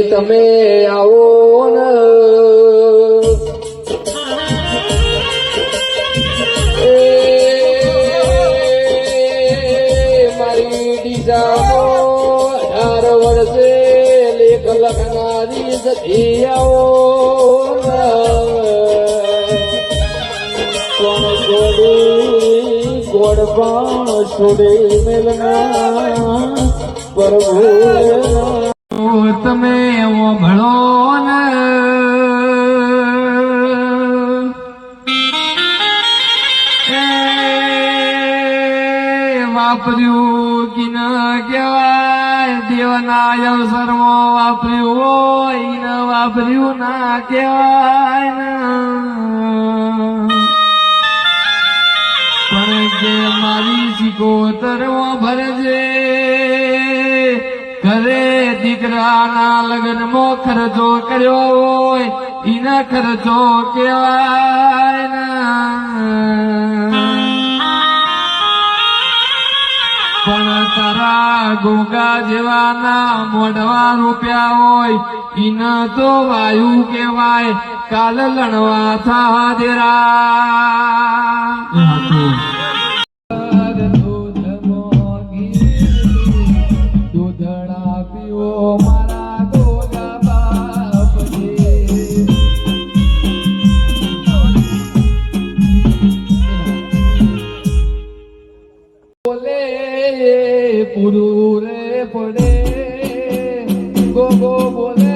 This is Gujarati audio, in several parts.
તમે આવો ને મારી ડીસાનો 18 વર્ષે લેખ લખનારી સધી આવો કોણ છોડી ગોળ પણ છોડી મેલના પ્રભુ તમે એવો ભણો ને વાપર્યું કે ન કહેવાય દેવના અવસરમાં વાપર્યું હોય ન વાપર્યું ના કહેવાય ને પણ જે મારી સિકોતરમાં ભરજે ઘરે દીકરાના લગ્નમાં ખર્ચો કર્યો હોય એના ખર્ચો કહેવાય પણ તારા ગોગા જેવાના મોઢવા રૂપિયા હોય એને તો વાયુ કહેવાય કાલ લણવા થા દેરા એ હાચું. દૂધડા પીવો મારા ગોગા બાપજી. બોલે પૂરું રે પડે ગોગો બોલે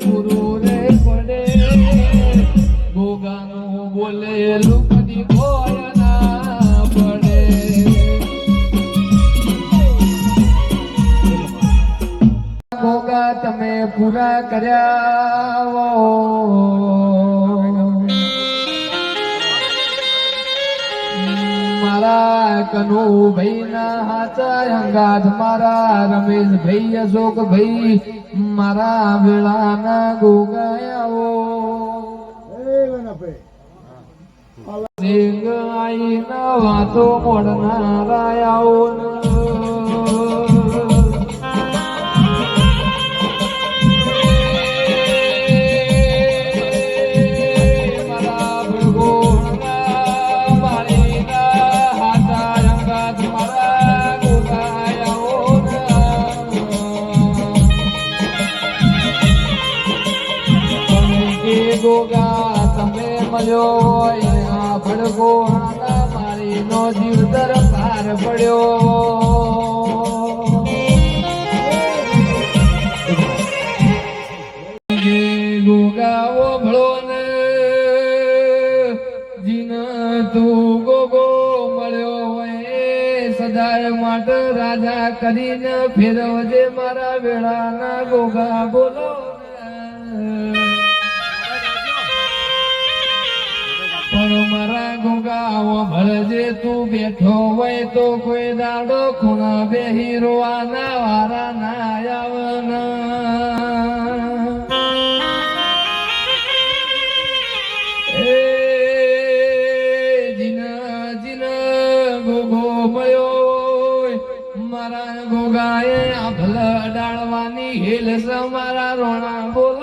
પૂરું રે પડે ગોગાનું બોલે લુકડી કોઈ ના પડે. ગોગા તમે પૂરા કર્યા મારા કનુભાઈ ના હાચા હંગાત મારા રમેશભાઈ અશોકભાઈ મારા વેળાના ગોગાયાઓ સિંગ આઈના વાતો મોડનારા આવો ગોગા તમે મળ્યો હોય આ ભડકો મારી નો જીવ પાર પડ્યો. ગોગાઓ ભળો ને જીન તું ગોગો મળ્યો હોય સદાય માટે રાજા કરીને ફેરવજે મારા વેળાના ગોગા બોલો પણ મારા ગોગાઓ ભળજે તું બેઠો હોય તો કોઈ દાડો ખૂણા બેહી રોવાના વારા ના આવના. એ જીના જીના ગોગો મળ્યો મારા ગોગાએ આભલ અડાડવાની હેલ મારા રોણા બોલ